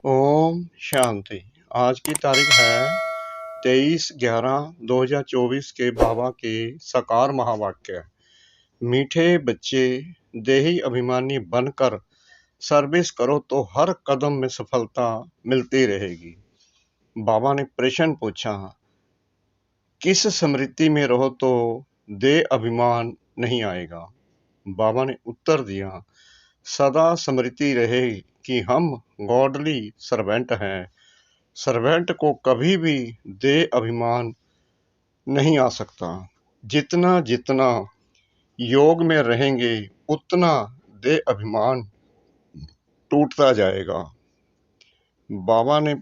ओम शांति। आज की तारीख है 23/11/2024 के बाबा के साकार महावाक्य। मीठे बच्चे देही अभिमानी बनकर सर्विस करो तो हर कदम में सफलता मिलती रहेगी। बाबा ने प्रश्न पूछा, किस स्मृति में रहो तो देह अभिमान नहीं आएगा। बाबा ने उत्तर दिया, सदा स्मृति रहे कि हम गॉडली सर्वेंट हैं। सर्वेंट को कभी भी देह अभिमान नहीं आ सकता। जितना जितना योग में रहेंगे उतना देह अभिमान टूटता जाएगा। बाबा ने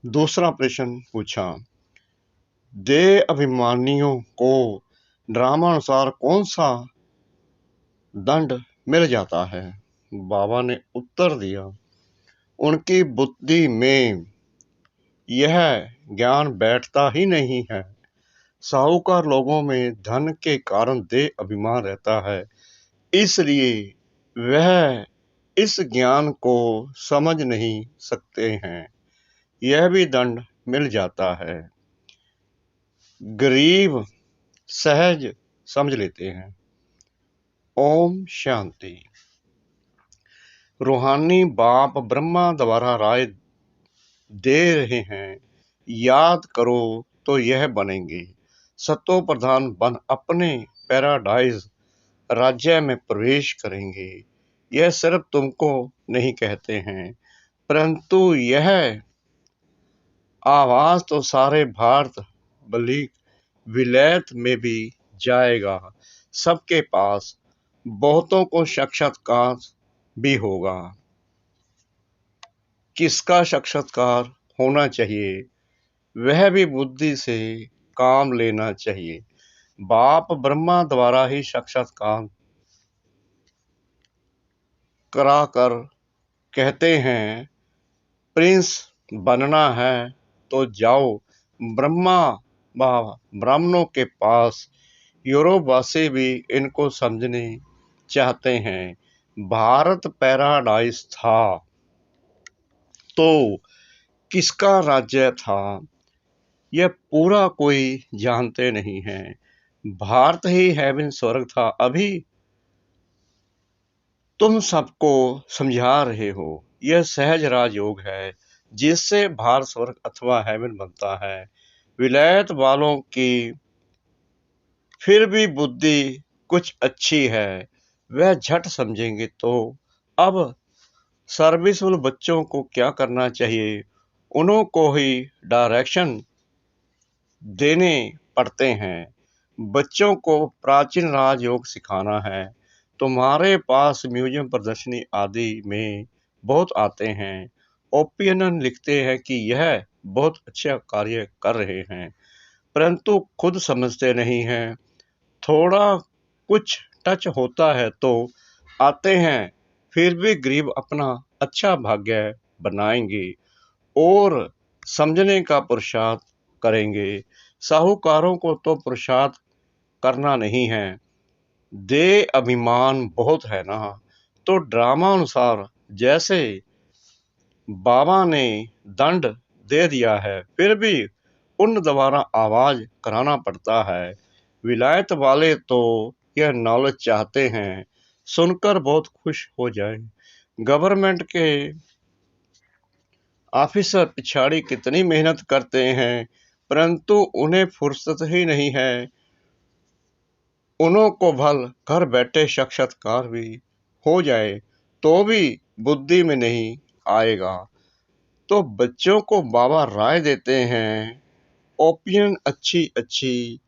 दूसरा प्रश्न पूछा, देह अभिमानियों को ड्रामानुसार कौन सा दंड मिल जाता है। बाबा ने उत्तर दिया, उनकी बुद्धि में यह ज्ञान बैठता ही नहीं है। साहूकार लोगों में धन के कारण देह अभिमान रहता है, इसलिए वह इस ज्ञान को समझ नहीं सकते हैं। यह भी दंड मिल जाता है। गरीब सहज समझ लेते हैं। ओम शांति। रूहानी बाप ब्रह्मा द्वारा राय दे रहे हैं, याद करो तो यह बनेंगे। सतो प्रधान बन अपने पैराडाइज राज्य में प्रवेश करेंगे। यह सिर्फ तुमको नहीं कहते हैं, परंतु यह आवाज तो सारे भारत बल्कि विलायत में भी जाएगा। सबके पास बहुतों को साक्षात्कार भी होगा। किसका साक्षात्कार होना चाहिए, वह भी बुद्धि से काम लेना चाहिए। बाप ब्रह्मा द्वारा ही साक्षात्कार कराकर कहते हैं, प्रिंस बनना है तो जाओ ब्रह्मा व ब्राह्मणों के पास। यूरोपवासी भी इनको समझने चाहते हैं। भारत पैराडाइज था तो किसका राज्य था, यह पूरा कोई जानते नहीं है। भारत ही हेवन स्वर्ग था। अभी तुम सबको समझा रहे हो, यह सहज राजयोग है जिससे भारत स्वर्ग अथवा हेवन बनता है। विलायत वालों की फिर भी बुद्धि कुछ अच्छी है, वह झट समझेंगे। तो अब सर्विसफुल बच्चों को क्या करना चाहिए, उन्हों को ही डायरेक्शन देने पड़ते हैं। बच्चों को प्राचीन राजयोग सिखाना है। तुम्हारे पास म्यूजियम प्रदर्शनी आदि में बहुत आते हैं। ओपिनियन लिखते हैं कि यह बहुत अच्छा कार्य कर रहे हैं, परंतु खुद समझते नहीं हैं। थोड़ा कुछ टच होता है तो आते हैं, फिर भी गरीब अपना अच्छा भाग्य बनाएंगे और समझने का पुरुषार्थ करेंगे। साहूकारों को तो पुरुषार्थ करना नहीं है, देह अभिमान बहुत है ना, तो ड्रामा अनुसार जैसे बाबा ने दंड दे दिया है, फिर भी उन द्वारा आवाज कराना पड़ता है। विलायत वाले तो यह नॉलेज चाहते हैं, सुनकर बहुत खुश हो जाए। गवर्नमेंट के ऑफिसर पिछाड़ी कितनी मेहनत करते हैं, परंतु उन्हें फुर्सत ही नहीं है। उन्हों को भल घर बैठे साक्षात्कार भी हो जाए तो भी बुद्धि में नहीं आएगा। तो बच्चों को बाबा राय देते हैं, ओपिनियन अच्छी अच्छी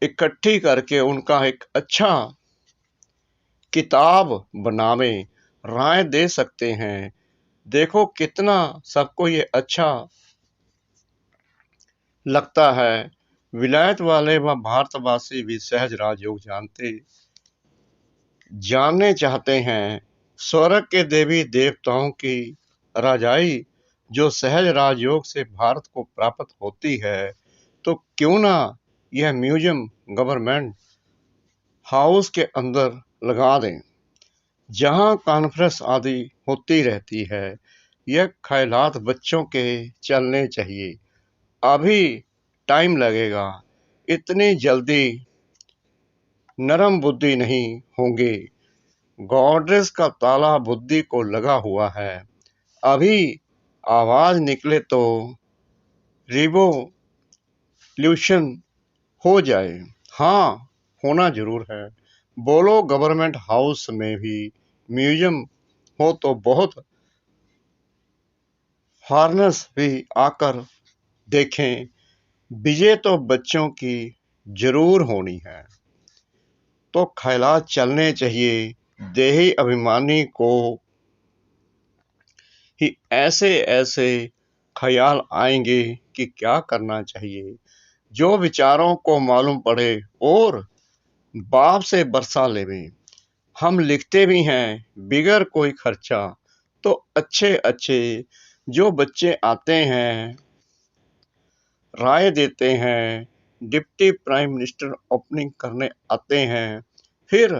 इकट्ठी करके उनका एक अच्छा किताब बनावे, राय दे सकते हैं। देखो कितना सबको ये अच्छा लगता है। विलायत वाले व भारतवासी भी सहज राजयोग जानने चाहते हैं। स्वर्ग के देवी देवताओं की राजाई जो सहज राजयोग से भारत को प्राप्त होती है, तो क्यों ना यह म्यूजियम गवर्नमेंट हाउस के अंदर लगा दें, जहां कॉन्फ्रेंस आदि होती रहती है। यह ख्यालात बच्चों के चलने चाहिए। अभी टाइम लगेगा, इतनी जल्दी नरम बुद्धि नहीं होंगे। गॉड्रेज का ताला बुद्धि को लगा हुआ है। अभी आवाज निकले तो रिवोल्यूशन हो जाए। हाँ, होना जरूर है। बोलो गवर्नमेंट हाउस में भी म्यूजियम हो तो बहुत फॉरेनर्स भी आकर देखें। विजय तो बच्चों की जरूर होनी है। तो ख्यालात चलने चाहिए। देही अभिमानी को ही ऐसे ऐसे ख्याल आएंगे कि क्या करना चाहिए। जो विचारों को मालूम पड़े और बाप से बरसा लेवे। हम लिखते भी हैं बिगर कोई खर्चा। तो अच्छे अच्छे जो बच्चे आते हैं, राय देते हैं, डिप्टी प्राइम मिनिस्टर ओपनिंग करने आते हैं, फिर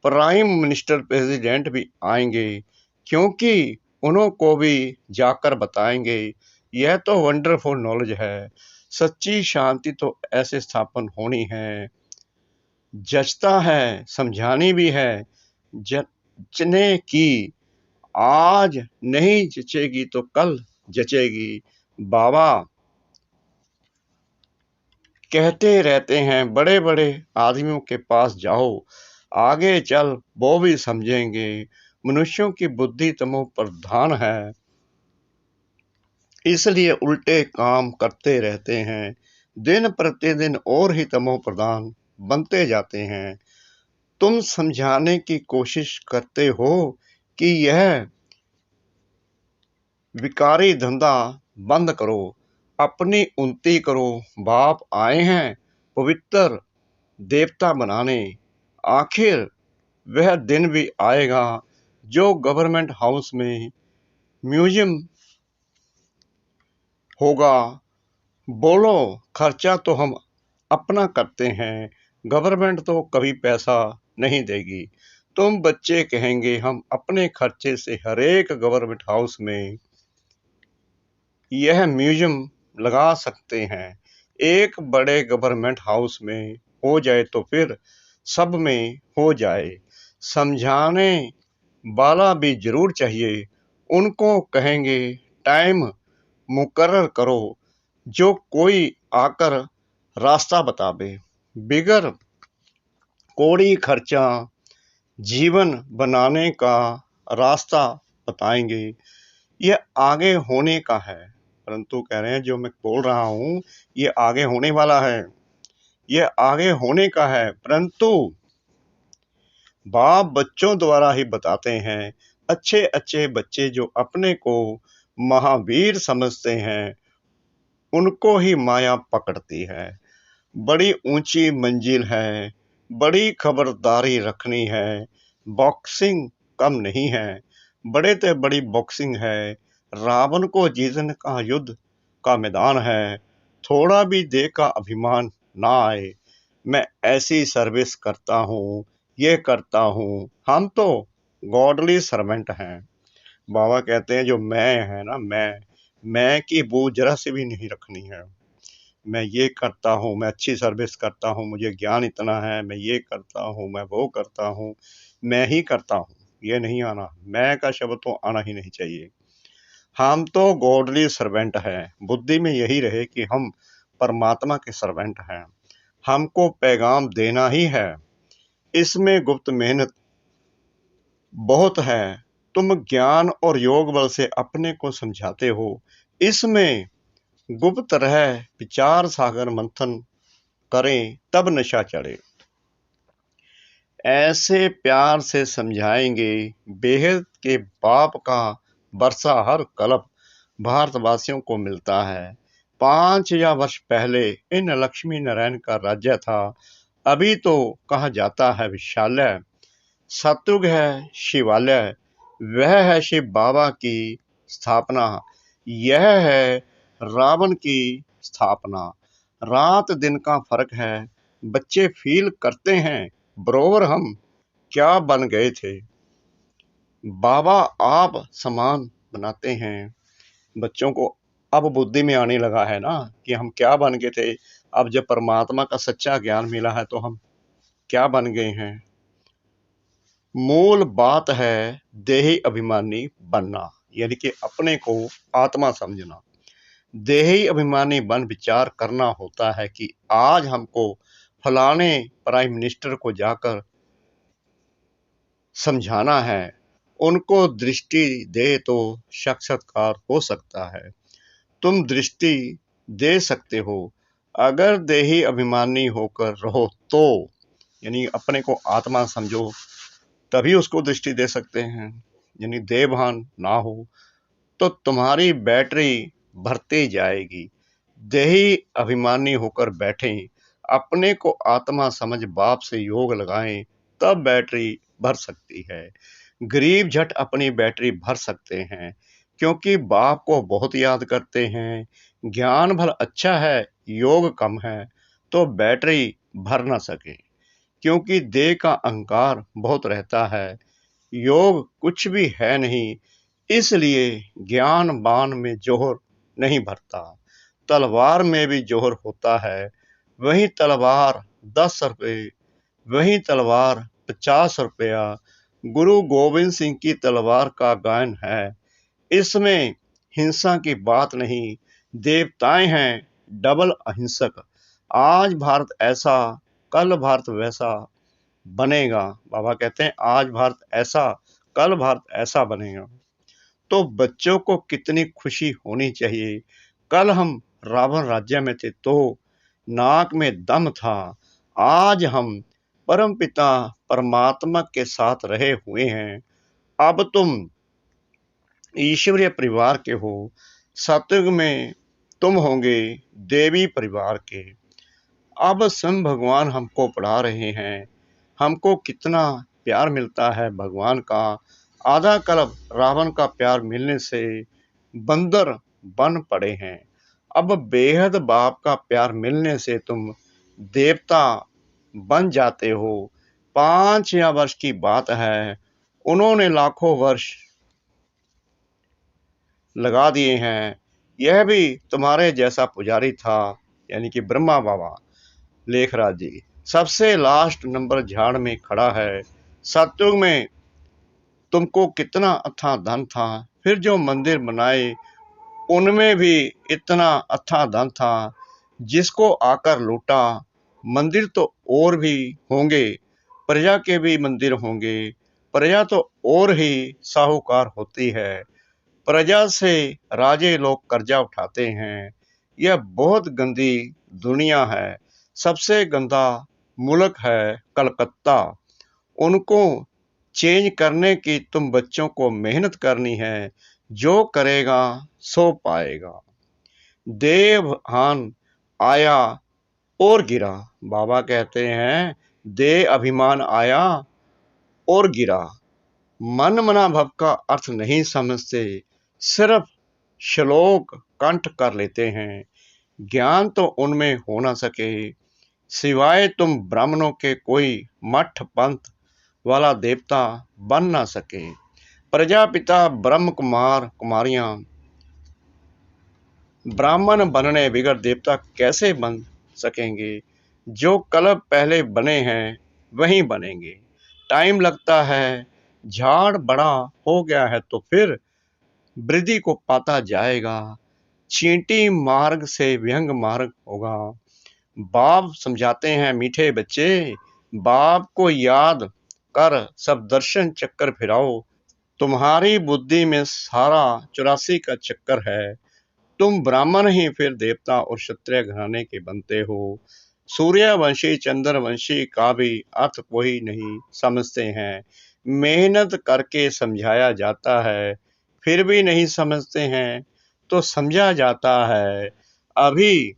प्राइम मिनिस्टर प्रेसिडेंट भी आएंगे, क्योंकि उनको भी जाकर बताएंगे। यह तो वंडरफुल नॉलेज है। सच्ची शांति तो ऐसे स्थापन होनी है। जचता है, समझानी भी है। जचने की आज नहीं जचेगी तो कल जचेगी। बाबा कहते रहते हैं बड़े बड़े आदमियों के पास जाओ, आगे चल वो भी समझेंगे। मनुष्यों की बुद्धि तमो प्रधान है, इसलिए उल्टे काम करते रहते हैं। दिन प्रतिदिन और ही तमो प्रधान बनते जाते हैं। तुम समझाने की कोशिश करते हो कि यह विकारी धंधा बंद करो, अपनी उन्नति करो। बाप आए हैं पवित्र देवता बनाने। आखिर वह दिन भी आएगा जो गवर्नमेंट हाउस में म्यूजियम होगा। बोलो खर्चा तो हम अपना करते हैं, गवर्नमेंट तो कभी पैसा नहीं देगी। तुम बच्चे कहेंगे हम अपने खर्चे से हर एक गवर्नमेंट हाउस में यह म्यूजियम लगा सकते हैं। एक बड़े गवर्नमेंट हाउस में हो जाए तो फिर सब में हो जाए। समझाने वाला भी जरूर चाहिए। उनको कहेंगे टाइम मुकर्रर करो, जो कोई आकर रास्ता बतावे। बिगर कोड़ी खर्चा जीवन बनाने का रास्ता बताएंगे। यह आगे होने का है, परंतु कह रहे हैं जो मैं बोल रहा हूं ये आगे होने वाला है। यह आगे होने का है, परंतु बाप बच्चों द्वारा ही बताते हैं। अच्छे अच्छे बच्चे जो अपने को महावीर समझते हैं, उनको ही माया पकड़ती है। बड़ी ऊंची मंजिल है, बड़ी खबरदारी रखनी है। बॉक्सिंग कम नहीं है, बड़े से बड़ी बॉक्सिंग है। रावण को जीतने का युद्ध का मैदान है। थोड़ा भी देह का अभिमान ना आए। मैं ऐसी सर्विस करता हूँ, ये करता हूँ। हम तो गॉडली सर्वेंट हैं। बाबा कहते हैं जो मैं है ना, मैं की बू जरा से भी नहीं रखनी है। मैं ये करता हूँ, मैं अच्छी सर्विस करता हूँ, मुझे ज्ञान इतना है, मैं ये करता हूँ, मैं वो करता हूँ, मैं ही करता हूँ। ये नहीं आना, मैं का शब्द तो आना ही नहीं चाहिए। हम तो गॉडली सर्वेंट हैं। बुद्धि में यही रहे कि हम परमात्मा के सर्वेंट हैं। हमको पैगाम देना ही है। इसमें गुप्त मेहनत बहुत है। तुम ज्ञान और योग बल से अपने को समझाते हो। इसमें गुप्त रह विचार सागर मंथन करें तब नशा चढ़े। ऐसे प्यार से समझाएंगे बेहद के बाप का वर्षा हर कल्प भारतवासियों को मिलता है। 5000 वर्ष पहले इन लक्ष्मी नारायण का राज्य था। अभी तो कहा जाता है विशालय। सतयुग है शिवालय, वह है शिव बाबा की स्थापना। यह है रावण की स्थापना। रात दिन का फर्क है। बच्चे फील करते हैं बरोबर हम क्या बन गए थे। बाबा आप समान बनाते हैं। बच्चों को अब बुद्धि में आने लगा है ना कि हम क्या बन गए थे। अब जब परमात्मा का सच्चा ज्ञान मिला है तो हम क्या बन गए हैं। मूल बात है देही अभिमानी बनना, यानी कि अपने को आत्मा समझना। देही अभिमानी बन विचार करना होता है कि आज हमको फलाने प्राइम मिनिस्टर को जाकर समझाना है, उनको दृष्टि दे तो साक्षात्कार हो सकता है। तुम दृष्टि दे सकते हो अगर देही अभिमानी होकर रहो तो, यानी अपने को आत्मा समझो तभी उसको दृष्टि दे सकते हैं। यानी देहभान ना हो तो तुम्हारी बैटरी भरती जाएगी। देही अभिमानी होकर बैठें, अपने को आत्मा समझ बाप से योग लगाएं, तब बैटरी भर सकती है। गरीब झट अपनी बैटरी भर सकते हैं क्योंकि बाप को बहुत याद करते हैं। ज्ञान भल अच्छा है, योग कम है तो बैटरी भर ना सके क्योंकि देह का अहंकार बहुत रहता है। योग कुछ भी है नहीं, इसलिए ज्ञान बाण में जोहर नहीं भरता। तलवार में भी जोहर होता है। वही तलवार 10 रुपये, वही तलवार 50 रुपया। गुरु गोविंद सिंह की तलवार का गायन है। इसमें हिंसा की बात नहीं, देवताएं हैं डबल अहिंसक। आज भारत ऐसा, कल भारत वैसा बनेगा। बाबा कहते हैं आज भारत ऐसा, कल भारत ऐसा बनेगा। तो बच्चों को कितनी खुशी होनी चाहिए। कल हम रावण राज्य में थे तो नाक में दम था, आज हम परमपिता परमात्मा के साथ रहे हुए हैं। अब तुम ईश्वरीय परिवार के हो, सतयुग में तुम होंगे देवी परिवार के। अब स्वयं भगवान हमको पढ़ा रहे हैं। हमको कितना प्यार मिलता है भगवान का। आधा कल्प रावण का प्यार मिलने से बंदर बन पड़े हैं। अब बेहद बाप का प्यार मिलने से तुम देवता बन जाते हो। 5 या वर्ष की बात है, उन्होंने लाखों वर्ष लगा दिए हैं। यह भी तुम्हारे जैसा पुजारी था, यानी कि ब्रह्मा बाबा लेखराज जी। सबसे लास्ट नंबर झाड़ में खड़ा है। सतयुग में तुमको कितना अथाह धन था, फिर जो मंदिर बनाए उनमें भी इतना अथाह धन था। जिसको आकर लूटा, मंदिर तो और भी होंगे, प्रजा के भी मंदिर होंगे। प्रजा तो और ही साहूकार होती है। प्रजा से राजे लोग कर्जा उठाते हैं। यह बहुत गंदी दुनिया है। सबसे गंदा मुल्क है कलकत्ता। उनको चेंज करने की तुम बच्चों को मेहनत करनी है। जो करेगा सो पाएगा। देवभान आया और गिरा। बाबा कहते हैं देह अभिमान आया और गिरा। मन मना भव का अर्थ नहीं समझते, सिर्फ श्लोक कंठ कर लेते हैं। ज्ञान तो उनमें हो ना सके सिवाय तुम ब्राह्मणों के कोई मठ पंथ वाला देवता बन ना सके। प्रजापिता ब्रह्म कुमार कुमारियां ब्राह्मण बनने बिगड़ देवता कैसे बन सकेंगे। जो कल्प पहले बने हैं वही बनेंगे। टाइम लगता है, झाड़ बड़ा हो गया है तो फिर वृद्धि को पाता जाएगा। चींटी मार्ग से विहंग मार्ग होगा। बाप समझाते हैं मीठे बच्चे, बाप को याद कर सब दर्शन चक्कर फिराओ। तुम्हारी बुद्धि में सारा 84 का चक्कर है। तुम ब्राह्मण ही फिर देवता और क्षत्रिय घराने के बनते हो। सूर्यवंशी चंद्रवंशी का भी अर्थ कोई नहीं समझते हैं। मेहनत करके समझाया जाता है, फिर भी नहीं समझते हैं तो समझा जाता है अभी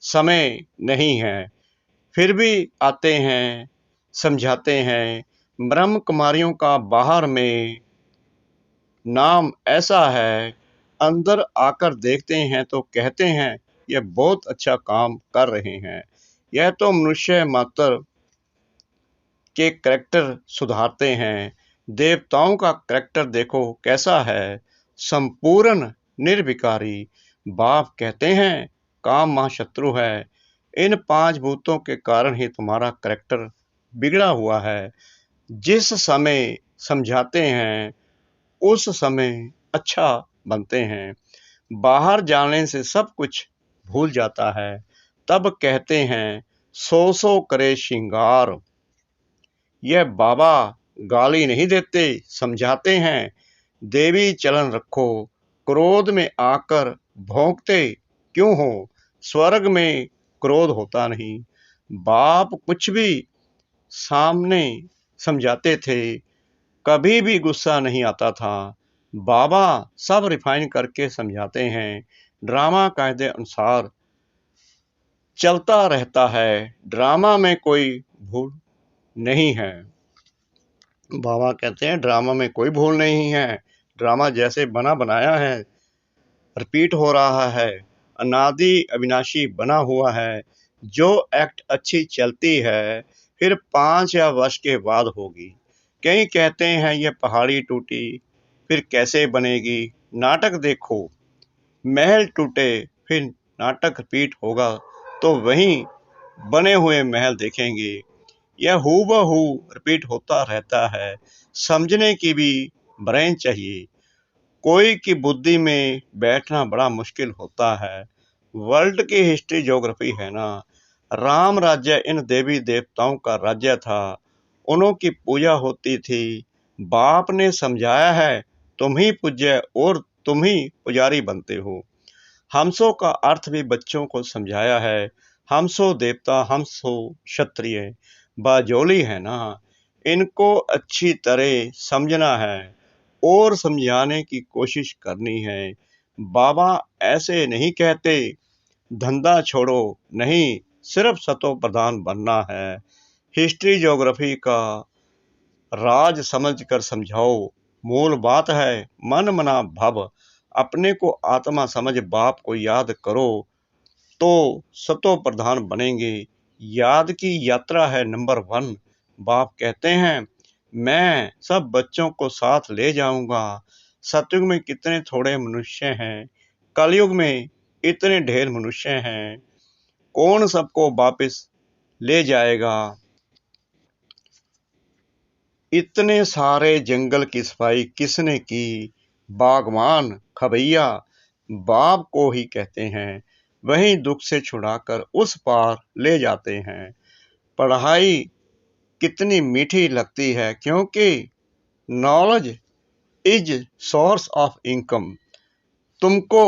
समय नहीं है, फिर भी आते हैं समझाते हैं। ब्रह्म कुमारियों का बाहर में नाम ऐसा है, अंदर आकर देखते हैं तो कहते हैं यह बहुत अच्छा काम कर रहे हैं। यह तो मनुष्य मात्र के करैक्टर सुधारते हैं। देवताओं का करैक्टर देखो कैसा है, संपूर्ण निर्विकारी। बाप कहते हैं काम महाशत्रु है। इन 5 भूतों के कारण ही तुम्हारा करैक्टर बिगड़ा हुआ है। जिस समय समझाते हैं उस समय अच्छा बनते हैं। बाहर जाने से सब कुछ भूल जाता है। तब कहते हैं सो सो करे श्रृंगार। यह बाबा गाली नहीं देते, समझाते हैं। देवी चलन रखो, क्रोध में आकर भौंकते क्यों हो? स्वर्ग में क्रोध होता नहीं। बाप कुछ भी सामने समझाते थे, कभी भी गुस्सा नहीं आता था। बाबा सब रिफाइन करके समझाते हैं। ड्रामा कायदे अनुसार चलता रहता है। ड्रामा में कोई भूल नहीं है। बाबा कहते हैं ड्रामा में कोई भूल नहीं है। ड्रामा जैसे बना बनाया है, रिपीट हो रहा है, अनादि अविनाशी बना हुआ है। जो एक्ट अच्छी चलती है फिर 5 या वर्ष के बाद होगी। कई कहते हैं ये पहाड़ी टूटी फिर कैसे बनेगी। नाटक देखो, महल टूटे फिर नाटक रिपीट होगा तो वहीं बने हुए महल देखेंगे। यह हूबहू रिपीट होता रहता है। समझने की भी ब्रेन चाहिए। कोई की बुद्धि में बैठना बड़ा मुश्किल होता है। वर्ल्ड की हिस्ट्री ज्योग्राफी है ना। राम राज्य इन देवी देवताओं का राज्य था। उन्हों की पूजा होती थी। बाप ने समझाया है तुम ही पूज्य और तुम ही पुजारी बनते हो। हमसो का अर्थ भी बच्चों को समझाया है। हमसो देवता, हमसो क्षत्रिय। बाजोली है ना। इनको अच्छी तरह समझना है और समझाने की कोशिश करनी है। बाबा ऐसे नहीं कहते धंधा छोड़ो, नहीं, सिर्फ सतो प्रधान बनना है। हिस्ट्री ज्योग्राफी का राज समझकर समझाओ। मूल बात है मन मना भव। अपने को आत्मा समझ बाप को याद करो तो सतो प्रधान बनेंगे। याद की यात्रा है नंबर 1। बाप कहते हैं मैं सब बच्चों को साथ ले जाऊंगा। सतयुग में कितने थोड़े मनुष्य हैं, कलयुग में इतने ढेर मनुष्य हैं। कौन सबको वापस ले जाएगा? इतने सारे जंगल की सफाई किसने की? बागवान खबैया बाप को ही कहते हैं। वहीं दुख से छुड़ाकर उस पार ले जाते हैं। पढ़ाई कितनी मीठी लगती है क्योंकि knowledge is source of income. तुमको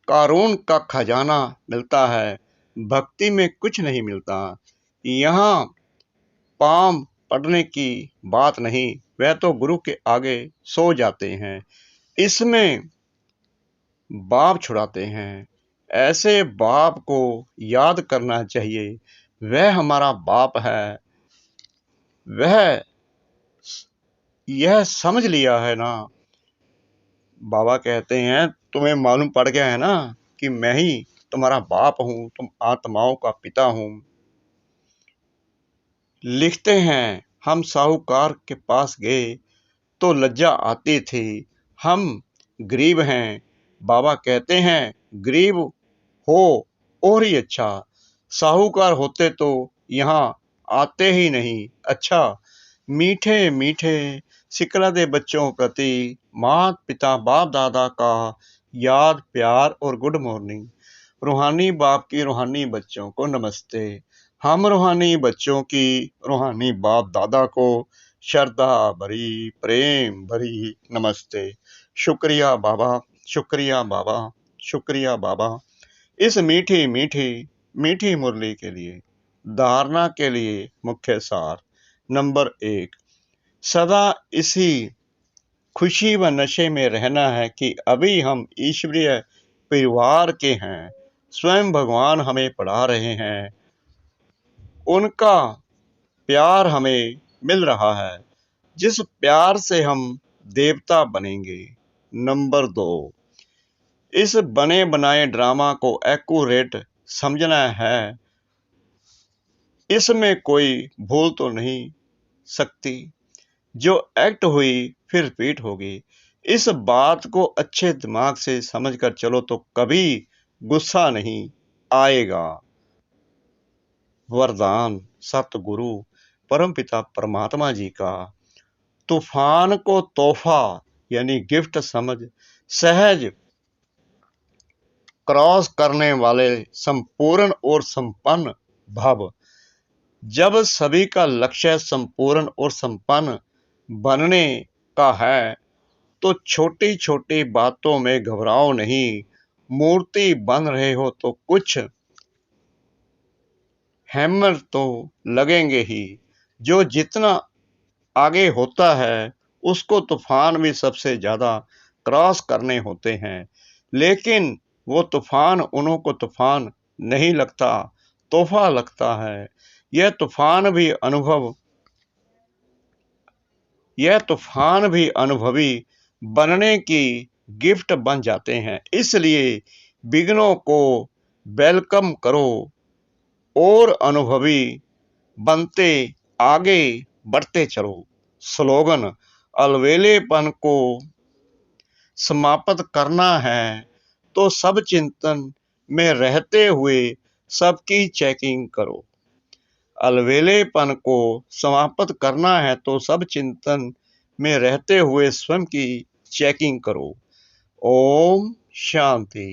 कारून का खजाना मिलता है, भक्ति में कुछ नहीं मिलता। यहाँ पाम पढ़ने की बात नहीं, वह तो गुरु के आगे सो जाते हैं। इसमें बाप छुड़ाते हैं। ऐसे बाप को याद करना चाहिए। वह हमारा बाप है। वह यह समझ लिया है ना। बाबा कहते हैं तुम्हें मालूम पड़ गया है ना कि मैं ही तुम्हारा बाप हूँ, तुम आत्माओं का पिता हूँ। लिखते हैं हम साहूकार के पास गए तो लज्जा आती थी, हम गरीब हैं। बाबा कहते हैं गरीब हो और ही अच्छा, साहूकार होते तो यहाँ आते ही नहीं। अच्छा मीठे मीठे सिकला दे बच्चों प्रति माता पिता बाप दादा का याद प्यार और गुड मॉर्निंग। रूहानी बाप की रूहानी बच्चों को नमस्ते। हम रूहानी बच्चों की रूहानी बाप दादा को श्रद्धा भरी प्रेम भरी नमस्ते। शुक्रिया बाबा, शुक्रिया बाबा, शुक्रिया बाबा। इस मीठी मीठी मीठी मुरली के लिए, धारणा के लिए मुख्य सार नंबर 1, सदा इसी खुशी व नशे में रहना है कि अभी हम ईश्वरीय परिवार के हैं। स्वयं भगवान हमें पढ़ा रहे हैं, उनका प्यार हमें मिल रहा है जिस प्यार से हम देवता बनेंगे। नंबर 2, इस बने बनाए ड्रामा को एक्यूरेट समझना है। इसमें कोई भूल तो नहीं सकती। जो एक्ट हुई फिर रिपीट होगी। इस बात को अच्छे दिमाग से समझकर चलो तो कभी गुस्सा नहीं आएगा। वरदान सतगुरु परमपिता परमात्मा जी का। तूफान को तोहफा यानी गिफ्ट समझ सहज क्रॉस करने वाले संपूर्ण और संपन्न भव। जब सभी का लक्ष्य संपूर्ण और संपन्न बनने का है तो छोटी छोटी बातों में घबराओ नहीं। मूर्ति बन रहे हो तो कुछ हैमर तो लगेंगे ही। जो जितना आगे होता है उसको तूफान भी सबसे ज्यादा क्रॉस करने होते हैं, लेकिन वो तूफान उन्हों को तूफान नहीं लगता, तोहफा लगता है। यह तूफान भी अनुभवी बनने की गिफ्ट बन जाते हैं। इसलिए विघ्नों को वेलकम करो और अनुभवी बनते आगे बढ़ते चलो। स्लोगन अलवेलेपन को समाप्त करना है तो सब चिंतन में रहते हुए सबकी चेकिंग करो। अलवेलेपन को समाप्त करना है तो सब चिंतन में रहते हुए स्वयं की चेकिंग करो। ओम शांति।